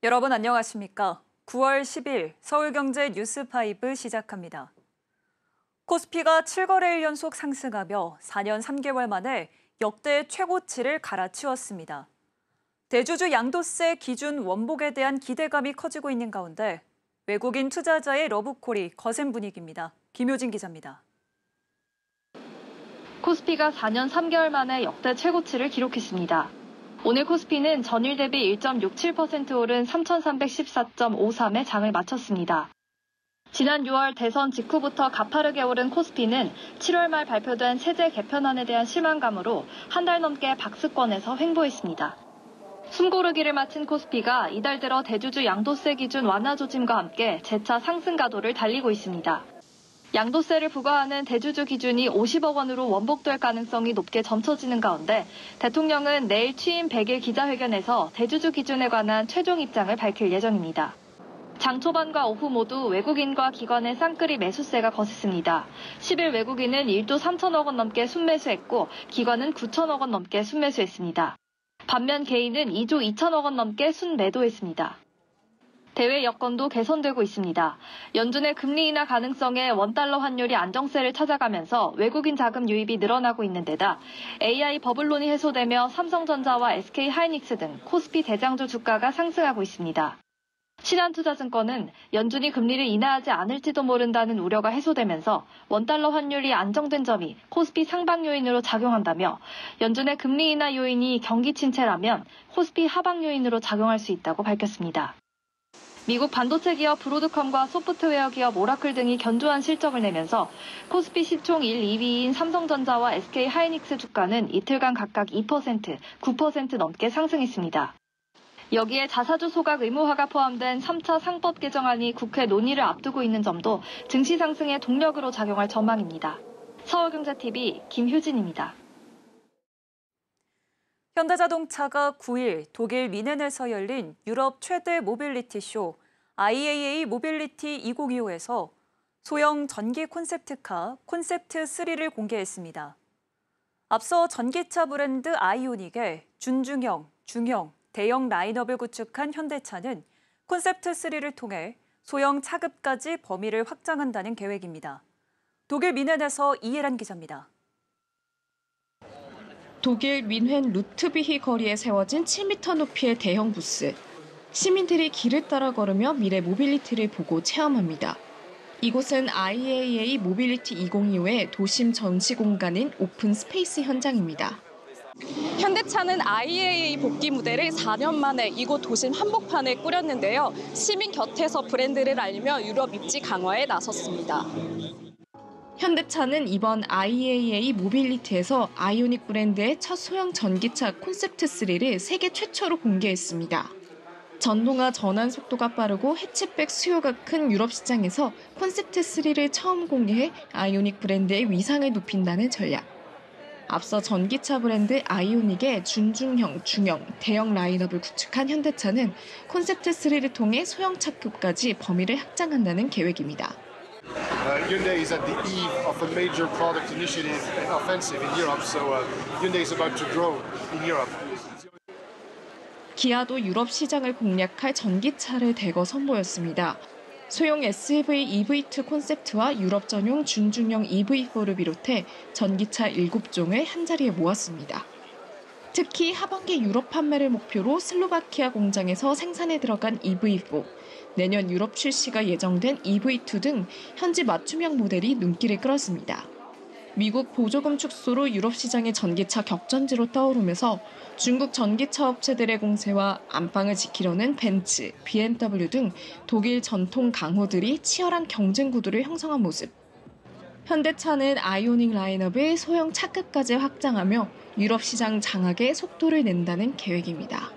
여러분 안녕하십니까? 9월 10일 서울경제 뉴스5 시작합니다. 코스피가 7거래일 연속 상승하며 4년 3개월 만에 역대 최고치를 갈아치웠습니다. 대주주 양도세 기준 원복에 대한 기대감이 커지고 있는 가운데 외국인 투자자의 러브콜이 거센 분위기입니다. 김효진 기자입니다. 코스피가 4년 3개월 만에 역대 최고치를 기록했습니다. 오늘 코스피는 전일 대비 1.67% 오른 3,314.53에 장을 마쳤습니다. 지난 6월 대선 직후부터 가파르게 오른 코스피는 7월 말 발표된 세제 개편안에 대한 실망감으로 한 달 넘게 박스권에서 횡보했습니다. 숨고르기를 마친 코스피가 이달 들어 대주주 양도세 기준 완화 조짐과 함께 재차 상승 가도를 달리고 있습니다. 양도세를 부과하는 대주주 기준이 50억 원으로 원복될 가능성이 높게 점쳐지는 가운데 대통령은 내일 취임 100일 기자회견에서 대주주 기준에 관한 최종 입장을 밝힐 예정입니다. 장 초반과 오후 모두 외국인과 기관의 쌍끌이 매수세가 거셌습니다. 10일 외국인은 1조 3천억 원 넘게 순매수했고 기관은 9천억 원 넘게 순매수했습니다. 반면 개인은 2조 2천억 원 넘게 순매도했습니다. 대외 여건도 개선되고 있습니다. 연준의 금리 인하 가능성에 원달러 환율이 안정세를 찾아가면서 외국인 자금 유입이 늘어나고 있는 데다 AI 버블론이 해소되며 삼성전자와 SK하이닉스 등 코스피 대장주 주가가 상승하고 있습니다. 신한투자증권은 연준이 금리를 인하하지 않을지도 모른다는 우려가 해소되면서 원달러 환율이 안정된 점이 코스피 상방 요인으로 작용한다며 연준의 금리 인하 요인이 경기 침체라면 코스피 하방 요인으로 작용할 수 있다고 밝혔습니다. 미국 반도체 기업 브로드컴과 소프트웨어 기업 오라클 등이 견조한 실적을 내면서 코스피 시총 1, 2위인 삼성전자와 SK하이닉스 주가는 이틀간 각각 2%, 9% 넘게 상승했습니다. 여기에 자사주 소각 의무화가 포함된 3차 상법 개정안이 국회 논의를 앞두고 있는 점도 증시 상승의 동력으로 작용할 전망입니다. 서울경제TV 김효진입니다. 현대자동차가 9일 독일 미넨에서 열린 유럽 최대 모빌리티 쇼 IAA 모빌리티 2025에서 소형 전기 콘셉트카 콘셉트 3를 공개했습니다. 앞서 전기차 브랜드 아이오닉의 준중형, 중형, 대형 라인업을 구축한 현대차는 콘셉트 3를 통해 소형 차급까지 범위를 확장한다는 계획입니다. 독일 미넨에서 이혜란 기자입니다. 독일 민헨 루트비히 거리에 세워진 7m 높이의 대형 부스. 시민들이 길을 따라 걸으며 미래 모빌리티를 보고 체험합니다. 이곳은 IAA 모빌리티 2025의 도심 전시 공간인 오픈 스페이스 현장입니다. 현대차는 IAA 복귀 무대를 4년 만에 이곳 도심 한복판에 꾸렸는데요. 시민 곁에서 브랜드를 알리며 유럽 입지 강화에 나섰습니다. 현대차는 이번 IAA 모빌리티에서 아이오닉 브랜드의 첫 소형 전기차 콘셉트 3를 세계 최초로 공개했습니다. 전동화 전환 속도가 빠르고 해치백 수요가 큰 유럽 시장에서 콘셉트 3를 처음 공개해 아이오닉 브랜드의 위상을 높인다는 전략. 앞서 전기차 브랜드 아이오닉의 준중형, 중형, 대형 라인업을 구축한 현대차는 콘셉트 3를 통해 소형 차급까지 범위를 확장한다는 계획입니다. Hyundai is at the eve of a major product initiative and offensive in Europe, so Hyundai is about to grow in Europe. 기아도 유럽 시장을 공략할 전기차를 대거 선보였습니다. 소형 SUV EV2 콘셉트와 유럽 전용 준중형 EV4를 비롯해 전기차 7종을 한자리에 모았습니다. 특히 하반기 유럽 판매를 목표로 슬로바키아 공장에서 생산에 들어간 EV4, 내년 유럽 출시가 예정된 EV2 등 현지 맞춤형 모델이 눈길을 끌었습니다. 미국 보조금 축소로 유럽 시장의 전기차 격전지로 떠오르면서 중국 전기차 업체들의 공세와 안방을 지키려는 벤츠, BMW 등 독일 전통 강호들이 치열한 경쟁 구도를 형성한 모습. 현대차는 아이오닉 라인업을 소형 차급까지 확장하며 유럽 시장 장악에 속도를 낸다는 계획입니다.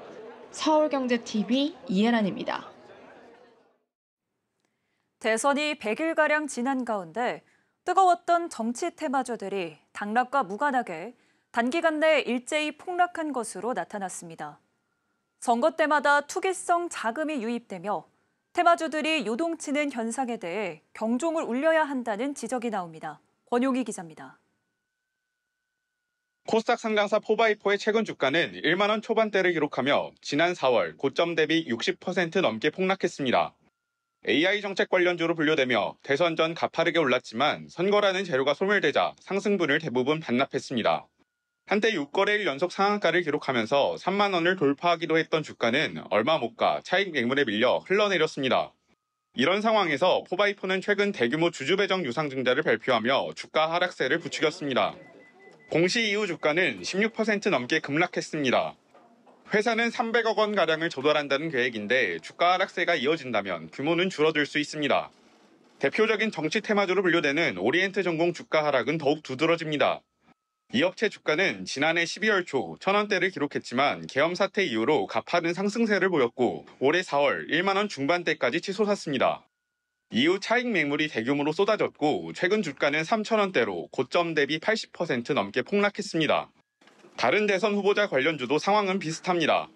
서울경제TV 이혜란입니다. 대선이 100일가량 지난 가운데 뜨거웠던 정치 테마주들이 당락과 무관하게 단기간 내 일제히 폭락한 것으로 나타났습니다. 선거 때마다 투기성 자금이 유입되며 테마주들이 요동치는 현상에 대해 경종을 울려야 한다는 지적이 나옵니다. 권용희 기자입니다. 코스닥 상장사 4x4의 최근 주가는 1만 원 초반대를 기록하며 지난 4월 고점 대비 60% 넘게 폭락했습니다. AI 정책 관련주로 분류되며 대선 전 가파르게 올랐지만 선거라는 재료가 소멸되자 상승분을 대부분 반납했습니다. 한때 6거래일 연속 상한가를 기록하면서 3만 원을 돌파하기도 했던 주가는 얼마 못 가 차익 매물에 밀려 흘러내렸습니다. 이런 상황에서 4x4는 최근 대규모 주주 배정 유상증자를 발표하며 주가 하락세를 부추겼습니다. 공시 이후 주가는 16% 넘게 급락했습니다. 회사는 300억 원가량을 조달한다는 계획인데 주가 하락세가 이어진다면 규모는 줄어들 수 있습니다. 대표적인 정치 테마주로 분류되는 오리엔트 전공 주가 하락은 더욱 두드러집니다. 이 업체 주가는 지난해 12월 초 1,000원대를 기록했지만 계엄 사태 이후로 가파른 상승세를 보였고 올해 4월 1만 원 중반대까지 치솟았습니다. 이후 차익 매물이 대규모로 쏟아졌고 최근 주가는 3,000원대로 고점 대비 80% 넘게 폭락했습니다. 다른 대선 후보자 관련주도 상황은 비슷합니다.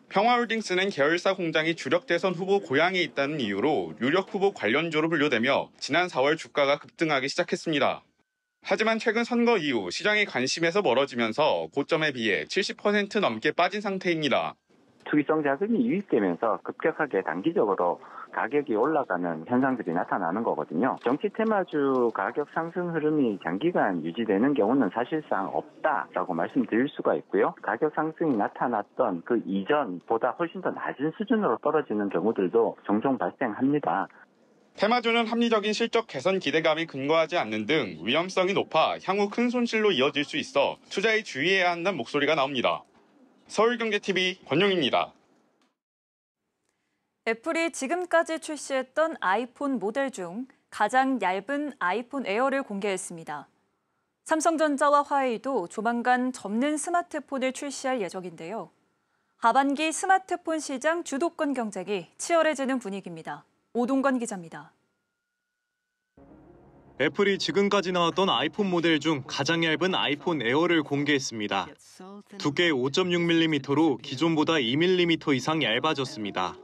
평화홀딩스는 계열사 공장이 주력 대선 후보 고향에 있다는 이유로 유력 후보 관련주로 분류되며 지난 4월 주가가 급등하기 시작했습니다. 하지만 최근 선거 이후 시장의 관심에서 멀어지면서 고점에 비해 70% 넘게 빠진 상태입니다. 투기성 자금이 유입되면서 급격하게 단기적으로 가격이 올라가는 현상들이 나타나는 거거든요. 정치 테마주 가격 상승 흐름이 장기간 유지되는 경우는 사실상 없다라고 말씀드릴 수가 있고요. 가격 상승이 나타났던 그 이전보다 훨씬 더 낮은 수준으로 떨어지는 경우들도 종종 발생합니다. 테마주는 합리적인 실적 개선 기대감이 근거하지 않는 등 위험성이 높아 향후 큰 손실로 이어질 수 있어 투자에 주의해야 한다는 목소리가 나옵니다. 서울경제TV 권용입니다. 애플이 지금까지 출시했던 아이폰 모델 중 가장 얇은 아이폰 에어를 공개했습니다. 삼성전자와 화웨이도 조만간 접는 스마트폰을 출시할 예정인데요. 하반기 스마트폰 시장 주도권 경쟁이 치열해지는 분위기입니다. 오동건 기자입니다. 애플이 지금까지 나왔던 아이폰 모델 중 가장 얇은 아이폰 에어를 공개했습니다. 두께 5.6mm로 기존보다 2mm 이상 얇아졌습니다.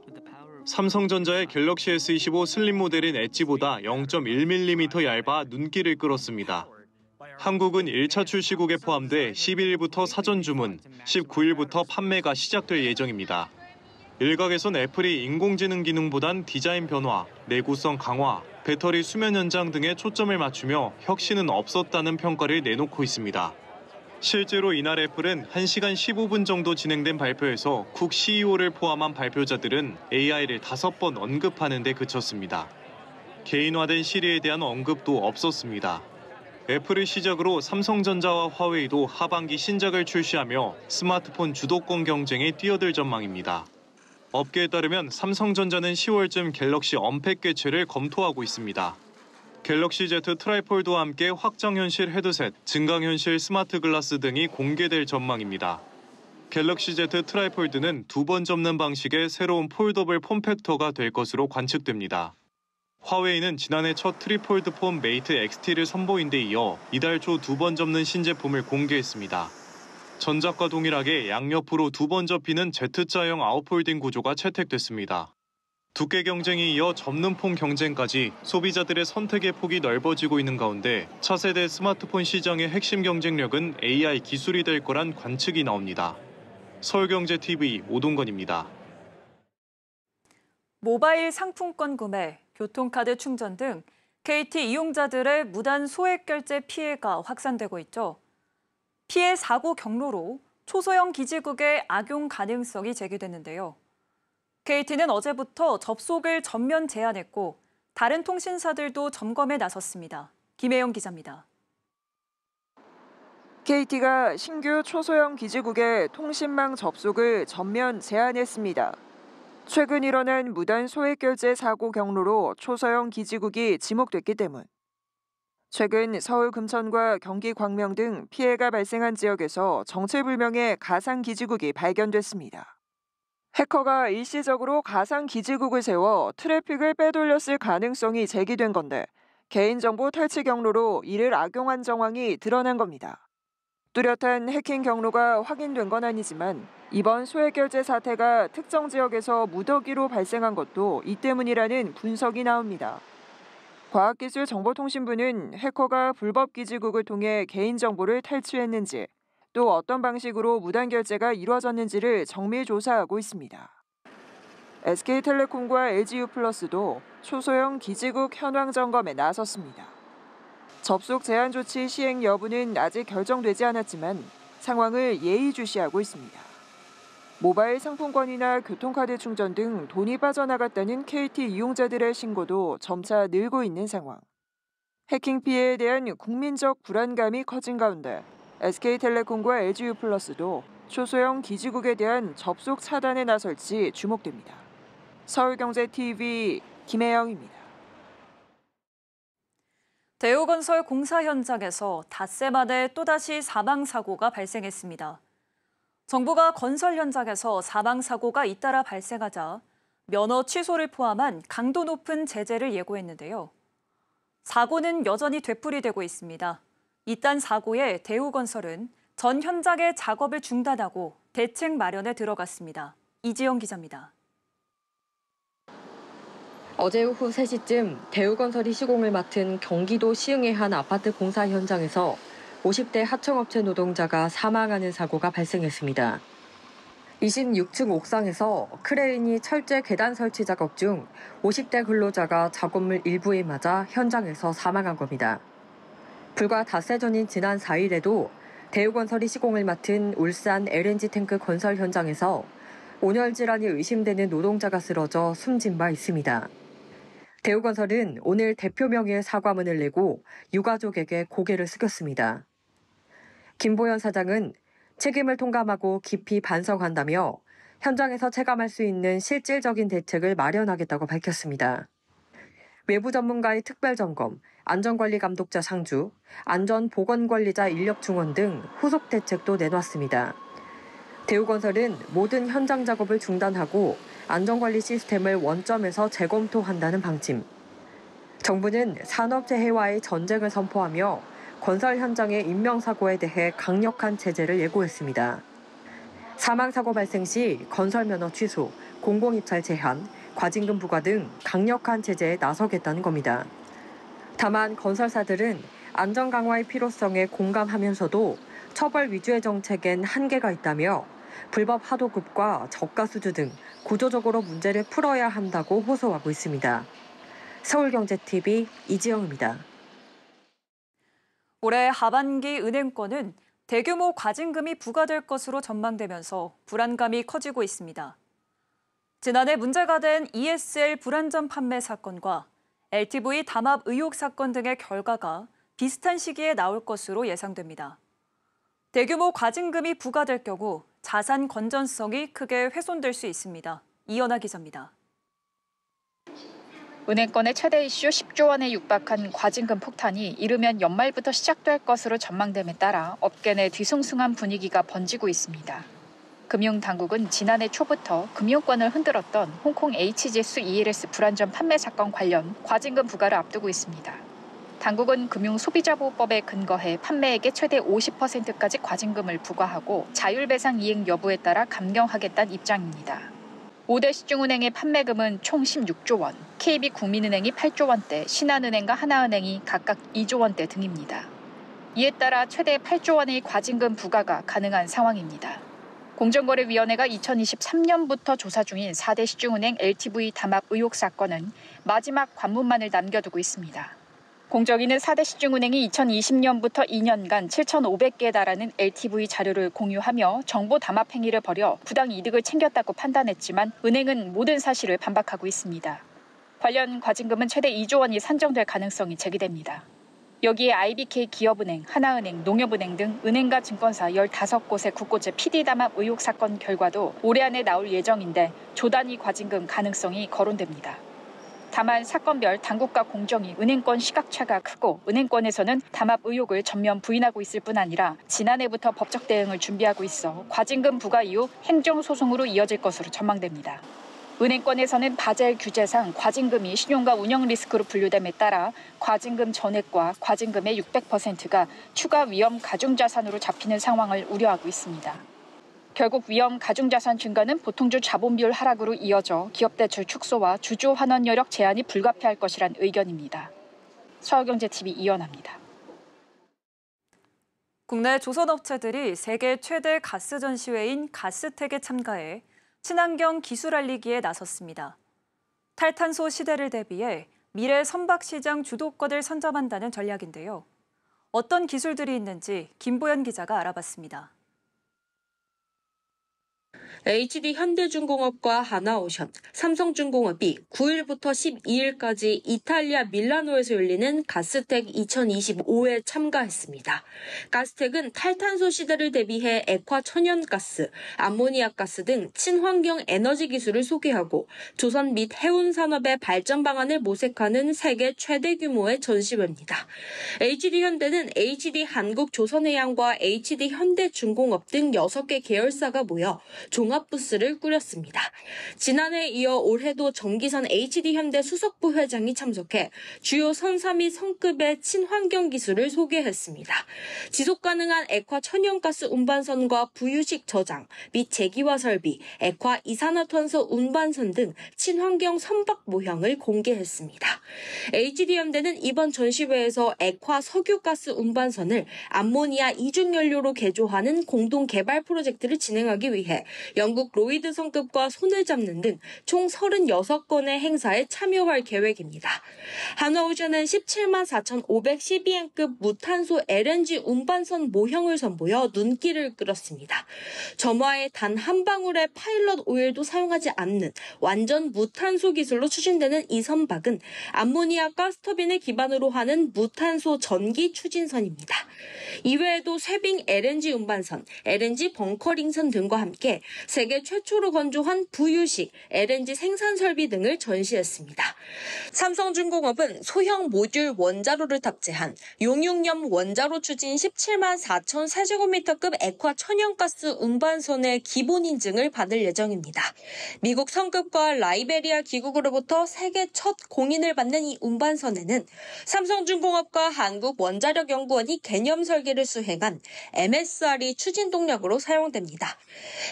삼성전자의 갤럭시 S25 슬림 모델인 엣지보다 0.1mm 얇아 눈길을 끌었습니다. 한국은 1차 출시국에 포함돼 11일부터 사전 주문, 19일부터 판매가 시작될 예정입니다. 일각에선 애플이 인공지능 기능보단 디자인 변화, 내구성 강화, 배터리 수면 연장 등에 초점을 맞추며 혁신은 없었다는 평가를 내놓고 있습니다. 실제로 이날 애플은 1시간 15분 정도 진행된 발표에서 쿡 CEO를 포함한 발표자들은 AI를 5번 언급하는 데 그쳤습니다. 개인화된 시리에 대한 언급도 없었습니다. 애플을 시작으로 삼성전자와 화웨이도 하반기 신작을 출시하며 스마트폰 주도권 경쟁에 뛰어들 전망입니다. 업계에 따르면 삼성전자는 10월쯤 갤럭시 언팩 개최를 검토하고 있습니다. 갤럭시 Z 트라이폴드와 함께 확장현실 헤드셋, 증강현실 스마트 글라스 등이 공개될 전망입니다. 갤럭시 Z 트라이폴드는 2번 접는 방식의 새로운 폴더블 폼팩터가 될 것으로 관측됩니다. 화웨이는 지난해 첫 트리폴드 폰 메이트 XT를 선보인 데 이어 이달 초 2번 접는 신제품을 공개했습니다. 전작과 동일하게 양옆으로 2번 접히는 Z자형 아웃폴딩 구조가 채택됐습니다. 두께 경쟁이 이어 접는 폰 경쟁까지 소비자들의 선택의 폭이 넓어지고 있는 가운데 차세대 스마트폰 시장의 핵심 경쟁력은 AI 기술이 될 거란 관측이 나옵니다. 서울경제TV 오동건입니다. 모바일 상품권 구매, 교통카드 충전 등 KT 이용자들의 무단 소액 결제 피해가 확산되고 있죠. 피해 사고 경로로 초소형 기지국의 악용 가능성이 제기됐는데요. KT는 어제부터 접속을 전면 제한했고 다른 통신사들도 점검에 나섰습니다. 김혜영 기자입니다. KT가 신규 초소형 기지국의 통신망 접속을 전면 제한했습니다. 최근 일어난 무단 소액 결제 사고 경로로 초소형 기지국이 지목됐기 때문. 최근 서울 금천과 경기 광명 등 피해가 발생한 지역에서 정체불명의 가상 기지국이 발견됐습니다. 해커가 일시적으로 가상 기지국을 세워 트래픽을 빼돌렸을 가능성이 제기된 건데 개인정보 탈취 경로로 이를 악용한 정황이 드러난 겁니다. 뚜렷한 해킹 경로가 확인된 건 아니지만 이번 소액결제 사태가 특정 지역에서 무더기로 발생한 것도 이 때문이라는 분석이 나옵니다. 과학기술정보통신부는 해커가 불법 기지국을 통해 개인정보를 탈취했는지 또 어떤 방식으로 무단 결제가 이루어졌는지를 정밀 조사하고 있습니다. SK텔레콤과 LG유플러스도 초소형 기지국 현황 점검에 나섰습니다. 접속 제한 조치 시행 여부는 아직 결정되지 않았지만 상황을 예의주시하고 있습니다. 모바일 상품권이나 교통카드 충전 등 돈이 빠져나갔다는 KT 이용자들의 신고도 점차 늘고 있는 상황. 해킹 피해에 대한 국민적 불안감이 커진 가운데 SK텔레콤과 LG유플러스도 초소형 기지국에 대한 접속 차단에 나설지 주목됩니다. 서울경제TV 김혜영입니다. 대우건설 공사 현장에서 닷새 만에 또다시 사망사고가 발생했습니다. 정부가 건설 현장에서 사망사고가 잇따라 발생하자 면허 취소를 포함한 강도 높은 제재를 예고했는데요. 사고는 여전히 되풀이되고 있습니다. 이딴 사고에 대우건설은 전 현장의 작업을 중단하고 대책 마련에 들어갔습니다. 이지영 기자입니다. 어제 오후 3시쯤 대우건설이 시공을 맡은 경기도 시흥의 한 아파트 공사 현장에서 50대 하청업체 노동자가 사망하는 사고가 발생했습니다. 26층 옥상에서 크레인이 철제 계단 설치 작업 중 50대 근로자가 작업물 일부에 맞아 현장에서 사망한 겁니다. 불과 닷새 전인 지난 4일에도 대우건설이 시공을 맡은 울산 LNG 탱크 건설 현장에서 온열 질환이 의심되는 노동자가 쓰러져 숨진 바 있습니다. 대우건설은 오늘 대표 명의의 사과문을 내고 유가족에게 고개를 숙였습니다. 김보현 사장은 책임을 통감하고 깊이 반성한다며 현장에서 체감할 수 있는 실질적인 대책을 마련하겠다고 밝혔습니다. 외부 전문가의 특별점검, 안전관리감독자 상주, 안전보건관리자 인력 충원 등 후속 대책도 내놨습니다. 대우건설은 모든 현장 작업을 중단하고 안전관리 시스템을 원점에서 재검토한다는 방침. 정부는 산업재해와의 전쟁을 선포하며 건설 현장의 인명사고에 대해 강력한 제재를 예고했습니다. 사망사고 발생 시 건설 면허 취소, 공공입찰 제한, 과징금 부과 등 강력한 제재에 나서겠다는 겁니다. 다만 건설사들은 안전 강화의 필요성에 공감하면서도 처벌 위주의 정책엔 한계가 있다며 불법 하도급과 저가 수주 등 구조적으로 문제를 풀어야 한다고 호소하고 있습니다. 서울경제TV 이지영입니다. 올해 하반기 은행권은 대규모 과징금이 부과될 것으로 전망되면서 불안감이 커지고 있습니다. 지난해 문제가 된 ESL 불안전 판매 사건과 LTV 담합 의혹 사건 등의 결과가 비슷한 시기에 나올 것으로 예상됩니다. 대규모 과징금이 부과될 경우 자산 건전성이 크게 훼손될 수 있습니다. 이연아 기자입니다. 은행권의 최대 이슈 10조 원에 육박한 과징금 폭탄이 이르면 연말부터 시작될 것으로 전망됨에 따라 업계 내 뒤숭숭한 분위기가 번지고 있습니다. 금융당국은 지난해 초부터 금융권을 흔들었던 홍콩 HGS ELS 불안전 판매 사건 관련 과징금 부과를 앞두고 있습니다. 당국은 금융소비자보호법에 근거해 판매액의 최대 50%까지 과징금을 부과하고 자율배상 이행 여부에 따라 감경하겠다는 입장입니다. 5대 시중은행의 판매금은 총 16조 원, KB국민은행이 8조 원대, 신한은행과 하나은행이 각각 2조 원대 등입니다. 이에 따라 최대 8조 원의 과징금 부과가 가능한 상황입니다. 공정거래위원회가 2023년부터 조사 중인 4대 시중은행 LTV 담합 의혹 사건은 마지막 관문만을 남겨두고 있습니다. 공정위는 4대 시중은행이 2020년부터 2년간 7,500개에 달하는 LTV 자료를 공유하며 정보 담합 행위를 벌여 부당 이득을 챙겼다고 판단했지만 은행은 모든 사실을 반박하고 있습니다. 관련 과징금은 최대 2조 원이 산정될 가능성이 제기됩니다. 여기에 IBK 기업은행, 하나은행, 농협은행 등 은행과 증권사 15곳의 국고채 PD 담합 의혹 사건 결과도 올해 안에 나올 예정인데 조 단위 과징금 가능성이 거론됩니다. 다만 사건별 당국과 공정위, 은행권 시각차가 크고 은행권에서는 담합 의혹을 전면 부인하고 있을 뿐 아니라 지난해부터 법적 대응을 준비하고 있어 과징금 부과 이후 행정소송으로 이어질 것으로 전망됩니다. 은행권에서는 바젤 규제상 과징금이 신용과 운영 리스크로 분류됨에 따라 과징금 전액과 과징금의 600%가 추가 위험 가중자산으로 잡히는 상황을 우려하고 있습니다. 결국 위험 가중자산 증가는 보통주 자본 비율 하락으로 이어져 기업 대출 축소와 주주 환원 여력 제한이 불가피할 것이란 의견입니다. 서울경제TV 이연아입니다. 국내 조선업체들이 세계 최대 가스 전시회인 가스텍에 참가해 친환경 기술 알리기에 나섰습니다. 탈탄소 시대를 대비해 미래 선박시장 주도권을 선점한다는 전략인데요. 어떤 기술들이 있는지 김보연 기자가 알아봤습니다. HD 현대중공업과 하나오션, 삼성중공업이 9일부터 12일까지 이탈리아 밀라노에서 열리는 가스텍 2025에 참가했습니다. 가스텍은 탈탄소 시대를 대비해 액화 천연가스, 암모니아가스 등 친환경 에너지 기술을 소개하고 조선 및 해운 산업의 발전 방안을 모색하는 세계 최대 규모의 전시회입니다. HD 현대는 HD 한국조선해양과 HD 현대중공업 등 6개 계열사가 모여 종합 부스를 꾸렸습니다. 지난해에 이어 올해도 정기선 HD현대 수석부 회장이 참석해 주요 선사 및 성급의 친환경 기술을 소개했습니다. 지속가능한 액화 천연가스 운반선과 부유식 저장 및 제기화 설비, 액화 이산화탄소 운반선 등 친환경 선박 모형을 공개했습니다. HD현대는 이번 전시회에서 액화 석유가스 운반선을 암모니아 이중연료로 개조하는 공동 개발 프로젝트를 진행하기 위해 영국 로이드 성급과 손을 잡는 등 총 36건의 행사에 참여할 계획입니다. 하나오션은 174,512엔급 무탄소 LNG 운반선 모형을 선보여 눈길을 끌었습니다. 점화에 단 한 방울의 파일럿 오일도 사용하지 않는 완전 무탄소 기술로 추진되는 이 선박은 암모니아 가스터빈을 기반으로 하는 무탄소 전기 추진선입니다. 이외에도 쇠빙 LNG 운반선, LNG 벙커링선 등과 함께 세계 최초로 건조한 부유식 LNG 생산 설비 등을 전시했습니다. 삼성중공업은 소형 모듈 원자로를 탑재한 용융염 원자로 추진 17만 4천 세제곱미터급 액화 천연가스 운반선의 기본 인증을 받을 예정입니다. 미국 성급과 라이베리아 기국으로부터 세계 첫 공인을 받는 이 운반선에는 삼성중공업과 한국원자력연구원이 개념 설계를 수행한 MSR이 추진 동력으로 사용됩니다.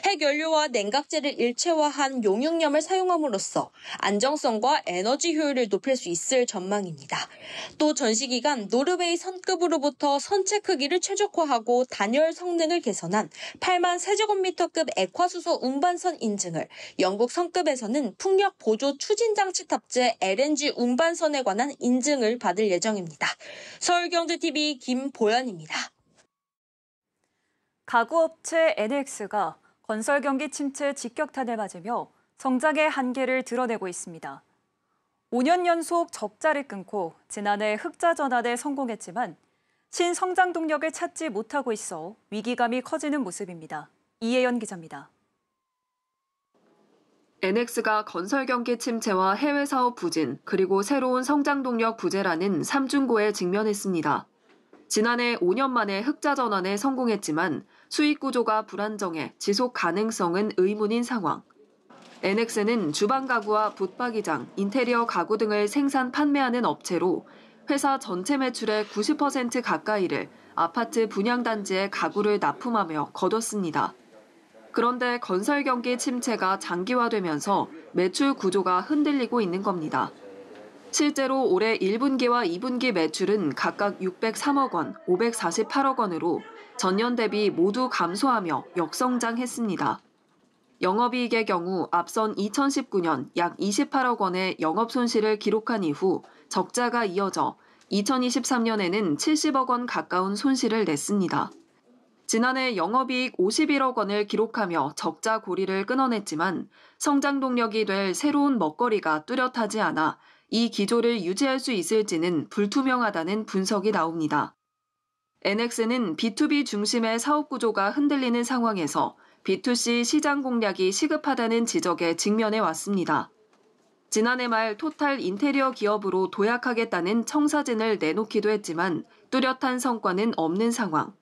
핵연료와 냉각제를 일체화한 용융염을 사용함으로써 안정성과 에너지 효율을 높일 수 있을 전망입니다. 또 전시기간 노르웨이 선급으로부터 선체 크기를 최적화하고 단열 성능을 개선한 8만 세제곱미터급 액화수소 운반선 인증을, 영국 성급에서는 풍력 보조 추진 장치 탑재 LNG 운반선에 관한 인증을 받을 예정입니다. 서울경제TV 김보연입니다. 가구업체 NX가 건설 경기 침체 직격탄을 맞으며 성장의 한계를 드러내고 있습니다. 5년 연속 적자를 끊고 지난해 흑자 전환에 성공했지만 신성장 동력을 찾지 못하고 있어 위기감이 커지는 모습입니다. 이혜연 기자입니다. NX가 건설 경기 침체와 해외 사업 부진, 그리고 새로운 성장 동력 부재라는 3중고에 직면했습니다. 지난해 5년 만에 흑자 전환에 성공했지만 수익 구조가 불안정해 지속 가능성은 의문인 상황. NX는 주방 가구와 붙박이장, 인테리어 가구 등을 생산 판매하는 업체로 회사 전체 매출의 90% 가까이를 아파트 분양단지에 가구를 납품하며 거뒀습니다. 그런데 건설 경기 침체가 장기화되면서 매출 구조가 흔들리고 있는 겁니다. 실제로 올해 1분기와 2분기 매출은 각각 603억 원, 548억 원으로 전년 대비 모두 감소하며 역성장했습니다. 영업이익의 경우 앞선 2019년 약 28억 원의 영업 손실을 기록한 이후 적자가 이어져 2023년에는 70억 원 가까운 손실을 냈습니다. 지난해 영업이익 51억 원을 기록하며 적자 고리를 끊어냈지만 성장 동력이 될 새로운 먹거리가 뚜렷하지 않아 이 기조를 유지할 수 있을지는 불투명하다는 분석이 나옵니다. NX는 B2B 중심의 사업 구조가 흔들리는 상황에서 B2C 시장 공략이 시급하다는 지적에 직면해 왔습니다. 지난해 말 토탈 인테리어 기업으로 도약하겠다는 청사진을 내놓기도 했지만 뚜렷한 성과는 없는 상황.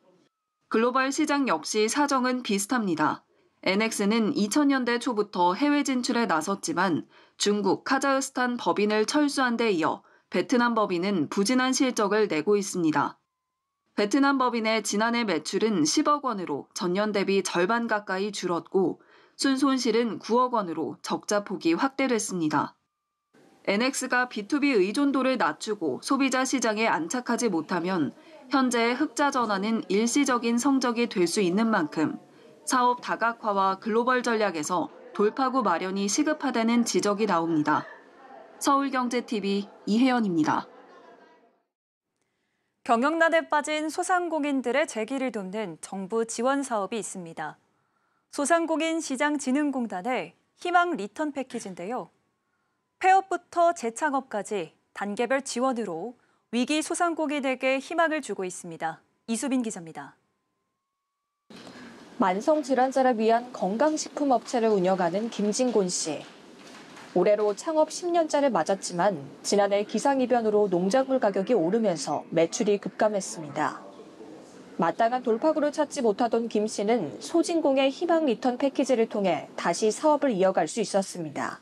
글로벌 시장 역시 사정은 비슷합니다. NX는 2000년대 초부터 해외 진출에 나섰지만 중국, 카자흐스탄 법인을 철수한 데 이어 베트남 법인은 부진한 실적을 내고 있습니다. 베트남 법인의 지난해 매출은 10억 원으로 전년 대비 절반 가까이 줄었고 순손실은 9억 원으로 적자 폭이 확대됐습니다. NX가 B2B 의존도를 낮추고 소비자 시장에 안착하지 못하면 현재 흑자 전환은 일시적인 성적이 될 수 있는 만큼 사업 다각화와 글로벌 전략에서 돌파구 마련이 시급하다는 지적이 나옵니다. 서울경제TV 이혜연입니다. 경영난에 빠진 소상공인들의 재기를 돕는 정부 지원 사업이 있습니다. 소상공인 시장진흥공단의 희망 리턴 패키지인데요. 폐업부터 재창업까지 단계별 지원으로 위기 소상공인에게 희망을 주고 있습니다. 이수빈 기자입니다. 만성질환자를 위한 건강식품 업체를 운영하는 김진곤 씨. 올해로 창업 10년째를 맞았지만 지난해 기상이변으로 농작물 가격이 오르면서 매출이 급감했습니다. 마땅한 돌파구를 찾지 못하던 김 씨는 소진공의 희망 리턴 패키지를 통해 다시 사업을 이어갈 수 있었습니다.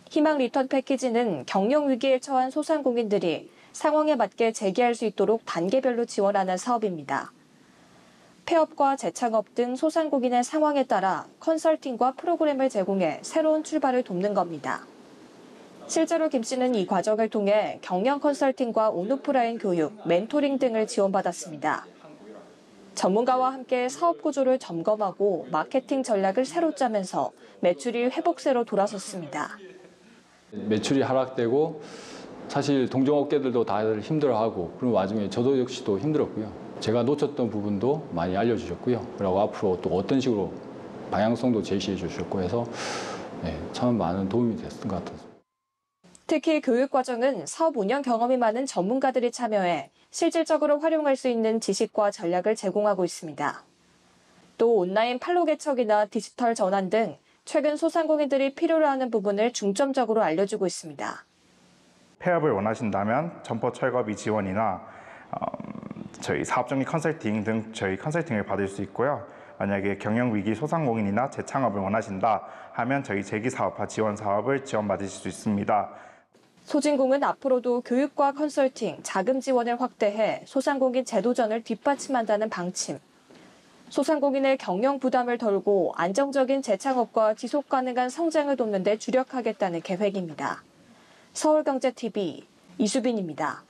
희망 리턴 패키지는 경영 위기에 처한 소상공인들이 상황에 맞게 재기할 수 있도록 단계별로 지원하는 사업입니다. 폐업과 재창업 등 소상공인의 상황에 따라 컨설팅과 프로그램을 제공해 새로운 출발을 돕는 겁니다. 실제로 김 씨는 이 과정을 통해 경영 컨설팅과 온오프라인 교육, 멘토링 등을 지원받았습니다. 전문가와 함께 사업 구조를 점검하고 마케팅 전략을 새로 짜면서 매출이 회복세로 돌아섰습니다. 매출이 하락되고 사실 동종업계들도 다들 힘들어하고 그런 와중에 저도 역시도 힘들었고요. 제가 놓쳤던 부분도 많이 알려주셨고요. 그리고 앞으로 또 어떤 식으로 방향성도 제시해 주셨고 해서 참 많은 도움이 됐던 것 같아서. 특히 교육 과정은 사업 운영 경험이 많은 전문가들이 참여해 실질적으로 활용할 수 있는 지식과 전략을 제공하고 있습니다. 또 온라인 판로 개척이나 디지털 전환 등 최근 소상공인들이 필요로 하는 부분을 중점적으로 알려주고 있습니다. 폐업을 원하신다면 점포 철거비 지원이나 저희 사업정리 컨설팅 등 저희 컨설팅을 받을 수 있고요. 만약에 경영위기 소상공인이나 재창업을 원하신다 하면 저희 재기사업화 지원 사업을 지원받으실 수 있습니다. 소진공은 앞으로도 교육과 컨설팅, 자금 지원을 확대해 소상공인 재도전을 뒷받침한다는 방침. 소상공인의 경영 부담을 덜고 안정적인 재창업과 지속 가능한 성장을 돕는 데 주력하겠다는 계획입니다. 서울경제TV 이수빈입니다.